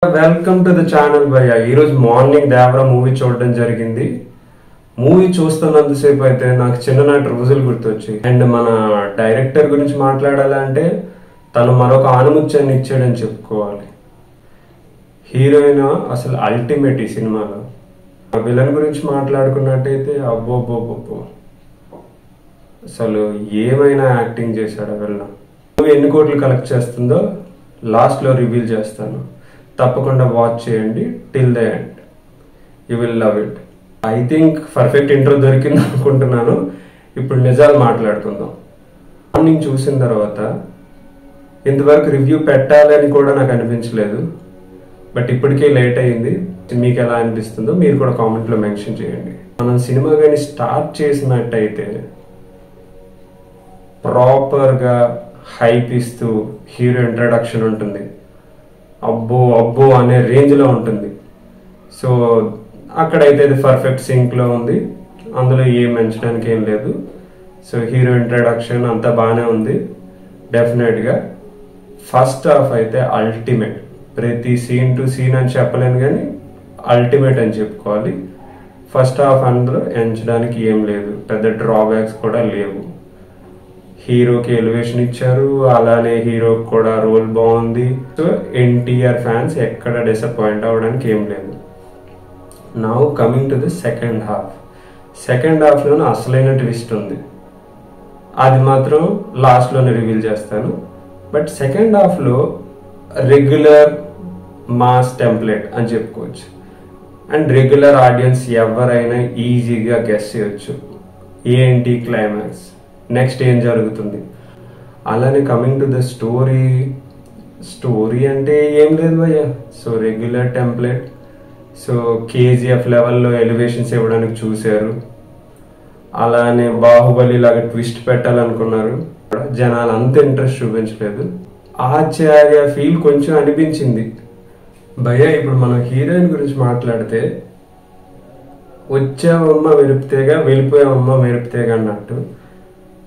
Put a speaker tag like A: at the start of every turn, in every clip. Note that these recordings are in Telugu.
A: వెల్కమ్ టు ద ఛానల్ భయ్య. ఈరోజు మార్నింగ్ దేవరా మూవీ చూడడం జరిగింది. మూవీ చూస్తున్నంతసేపు అయితే నాకు చిన్ననాటి రోజులు గుర్తొచ్చి, అండ్ మన డైరెక్టర్ గురించి మాట్లాడాలంటే తను మరొక ఆనుముత్యాన్ని ఇచ్చాడని చెప్పుకోవాలి. హీరోయిన్ అసలు అల్టిమేట్ ఈ సినిమాలో. విలన్ గురించి మాట్లాడుకున్నట్టయితే అబ్బోబ్బోబ్బో, అసలు ఏమైనా యాక్టింగ్ చేశాడు ఆ విలన్. మూవీ ఎన్ని కోట్లు కలెక్ట్ చేస్తుందో లాస్ట్ లో రివీల్ చేస్తాను. తప్పకుండా వాచ్ చేయండి till the end. You will love it. I think perfect intro దొరికింది అనుకుంటున్నాను. ఇప్పుడు నిజాలు మాట్లాడుకుందాం. మార్నింగ్ చూసిన తర్వాత ఇంతవరకు రివ్యూ పెట్టాలని కూడా నాకు అనిపించలేదు, బట్ ఇప్పటికే లేట్ అయింది. మీకు ఎలా అనిపిస్తుందో మీరు కూడా కామెంట్లో మెన్షన్ చేయండి. మనం సినిమా కానీ స్టార్ట్ చేసినట్టయితే ప్రాపర్గా హైప్ ఇస్తూ హీరో ఇంట్రడక్షన్ ఉంటుంది. అబ్బో అబ్బో అనే రేంజ్లో ఉంటుంది. సో అక్కడైతే ఇది పర్ఫెక్ట్ సింక్లో ఉంది, అందులో ఏం మెన్చడానికి ఏం లేదు. సో హీరో ఇంట్రడక్షన్ అంతా బాగానే ఉంది. డెఫినెట్గా ఫస్ట్ హాఫ్ అయితే అల్టిమేట్. ప్రతి సీన్ టు సీన్ అని చెప్పలేను కానీ అల్టిమేట్ అని చెప్పుకోవాలి. ఫస్ట్ హాఫ్ అందులో ఎంచడానికి ఏం లేదు, పెద్ద డ్రాబ్యాక్స్ కూడా లేవు. హీరోకి ఎలివేషన్ ఇచ్చారు, అలానే హీరోకి కూడా రోల్ బాగుంది. సో ఎన్టీఆర్ ఫ్యాన్స్ ఎక్కడ డిసప్పాయింట్ అవ్వడానికి ఏం లేదు. Now coming to the second half. Second హాఫ్లోనే అసలైన ట్విస్ట్ ఉంది, అది మాత్రం లాస్ట్లోనే రివీల్ చేస్తాను. బట్ సెకండ్ హాఫ్లో రెగ్యులర్ మాస్ టెంప్లెట్ అని చెప్పుకోవచ్చు. అండ్ రెగ్యులర్ ఆడియన్స్ ఎవరైనా ఈజీగా గెస్ చేయొచ్చు ఏంటి క్లైమాక్స్, నెక్స్ట్ ఏం జరుగుతుంది. అలానే కమింగ్ టు ద స్టోరీ అంటే ఏం లేదు భయ్య. So regular template. So KGF లెవెల్లో ఎలివేషన్స్ ఇవ్వడానికి చూశారు. అలానే బాహుబలి లాగా ట్విస్ట్ పెట్టాలనుకున్నారు, జనాలు అంత ఇంట్రెస్ట్ చూపించలేదు. ఆచార్య ఫీల్ కొంచెం అనిపించింది భయ్య. ఇప్పుడు మనం హీరోయిన్ గురించి మాట్లాడితే వచ్చామమ్మ మెరుపుతేగా వెళ్ళిపోయామమ్మ మెరుపుతేగా అన్నట్టు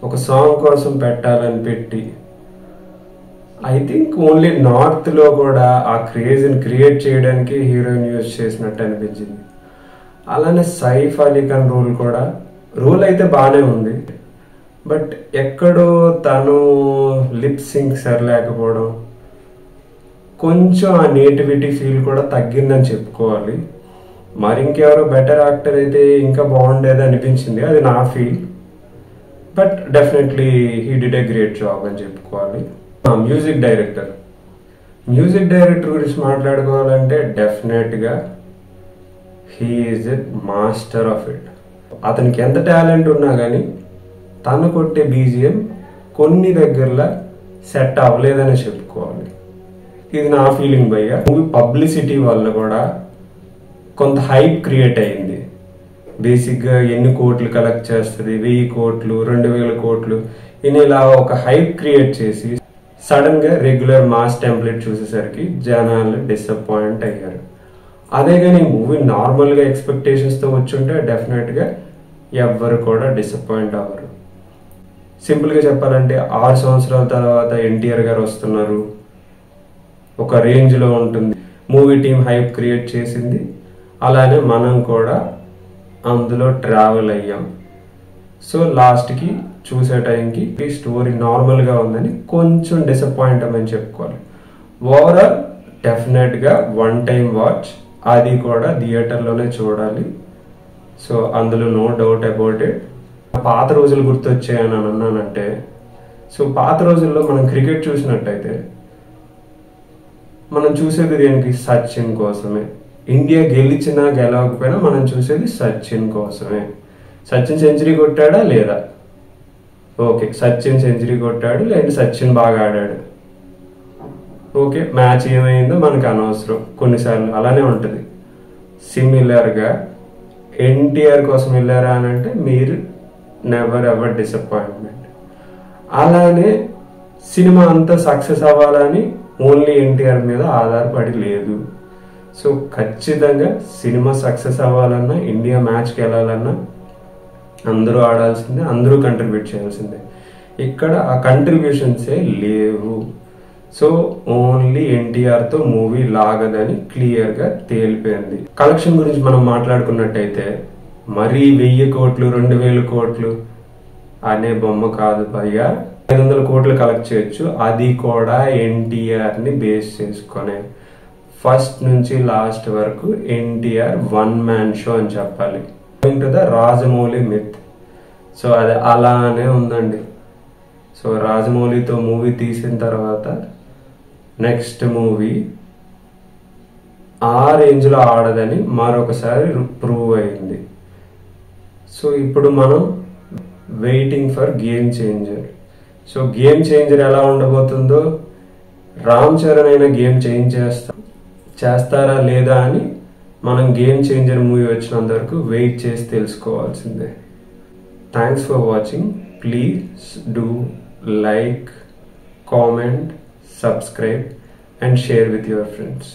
A: ఒక సాంగ్ కోసం పెట్టాలని పెట్టి, ఐ థింక్ ఓన్లీ నార్త్లో కూడా ఆ క్రేజ్ని క్రియేట్ చేయడానికి హీరోయిన్ యూజ్ చేసినట్టు అనిపించింది. అలానే సైఫ్ అలీ ఖాన్ రోల్ అయితే బాగానే ఉంది, బట్ ఎక్కడో తను లిప్ సింక్ సరిలేకపోవడం, కొంచెం ఆ నేటివిటీ ఫీల్ కూడా తగ్గిందని చెప్పుకోవాలి. మరి ఇంకెవరో బెటర్ యాక్టర్ అయితే ఇంకా బాగుండేది అనిపించింది, అది నా feel. But definitely he did a great job అని చెప్పుకోవాలి. మ్యూజిక్ డైరెక్టర్ గురించి మాట్లాడుకోవాలంటే డెఫినెట్గా he is a master of it. అతనికి ఎంత టాలెంట్ ఉన్నా కానీ తను కొట్టే బీజిఎం కొన్ని దగ్గరలో సెట్ అవ్వలేదని చెప్పుకోవాలి. ఇది నా ఫీలింగ్ భయ్య. మూవీ పబ్లిసిటీ వల్ల కూడా కొంత హైప్ క్రియేట్ అయ్యింది. బేసిక్గా ఎన్ని కోట్లు కలెక్ట్ చేస్తుంది, 1000 కోట్లు 2000 కోట్లు ఇలా ఒక హైప్ క్రియేట్ చేసి సడన్ గా రెగ్యులర్ మాస్ టెంప్లెట్ చూసేసరికి జనాలు డిసప్పాయింట్ అయ్యారు. అదే కానీ మూవీ నార్మల్ గా ఎక్స్పెక్టేషన్స్ తో వచ్చుంటే డెఫినెట్ గా ఎవ్వరు కూడా డిసప్పాయింట్ అవ్వరు. సింపుల్ గా చెప్పాలంటే 6 సంవత్సరాల తర్వాత ఎన్టీఆర్ గారు వస్తున్నారు, ఒక రేంజ్ లో ఉంటుంది. మూవీ టీం హైప్ క్రియేట్ చేసింది, అలానే మనం కూడా అందులో ట్రావెల్ అయ్యాం. సో లాస్ట్కి చూసే టైంకి స్టోరీ నార్మల్గా ఉందని కొంచెం డిసప్పాయింట్ అవ్వని చెప్పుకోవాలి. ఓవరాల్ డెఫినెట్గా వన్ టైం వాచ్, అది కూడా థియేటర్లోనే చూడాలి. సో అందులో నో డౌట్ అబౌట్ ఇట్. పాత రోజులు గుర్తొచ్చాయని అన్నానంటే, సో పాత రోజుల్లో మనం క్రికెట్ చూసినట్టయితే మనం చూసేది దేనికి? సచిన్ కోసమే. ఇండియా గెలిచినా గెలవకపోయినా మనం చూసేది సచిన్ కోసమే. సచిన్ సెంచరీ కొట్టాడా లేదా? ఓకే, సచిన్ సెంచరీ కొట్టాడు, లేదంటే సచిన్ బాగా ఆడాడు. ఓకే, మ్యాచ్ ఏమైందో మనకు అనవసరం. కొన్నిసార్లు అలానే ఉంటుంది. సిమిలర్గా ఎన్టీఆర్ కోసం వెళ్ళారా అని అంటే మీరు నెవర్ ఎవర్ డిసప్పాయింట్మెంట్. అలానే సినిమా అంతా సక్సెస్ అవ్వాలని ఓన్లీ ఎన్టీఆర్ మీద ఆధారపడి లేదు. సో ఖచ్చితంగా సినిమా సక్సెస్ అవ్వాలన్నా, ఇండియా మ్యాచ్కి వెళ్ళాలన్నా అందరూ ఆడాల్సిందే, అందరూ కంట్రిబ్యూట్ చేయాల్సిందే. ఇక్కడ ఆ కంట్రిబ్యూషన్సే లేవు. సో ఓన్లీ ఎన్టీఆర్తో మూవీ లాగదని క్లియర్గా తేలిపోయింది. కలెక్షన్ గురించి మనం మాట్లాడుకున్నట్టయితే మరీ 1000 కోట్లు 2000 కోట్లు అనే బొమ్మ కాదు భయ్యా, 500 కోట్లు కలెక్ట్ చేయొచ్చు. అది కూడా ఎన్టీఆర్ని బేస్ చేసుకునే. ఫస్ట్ నుంచి లాస్ట్ వరకు ఎన్టీఆర్ వన్ మ్యాన్ షో అని చెప్పాలి. రాజమౌళి మిత్. సో అది అలానే ఉందండి. సో రాజమౌళితో మూవీ తీసిన తర్వాత నెక్స్ట్ మూవీ ఆ రేంజ్లో ఆడదని మరొకసారి ప్రూవ్ అయింది. సో ఇప్పుడు మనం waiting for game changer. So game changer ఎలా ఉండబోతుందో, రామ్ చరణ్ అయినా గేమ్ చేంజ్ చేస్తారా లేదా అని మనం గేమ్ చేంజర్ మూవీ వచ్చినంత వరకు వెయిట్ చేసి తెలుసుకోవాల్సిందే. Thanks for watching. Please do like, comment, subscribe and share with your friends.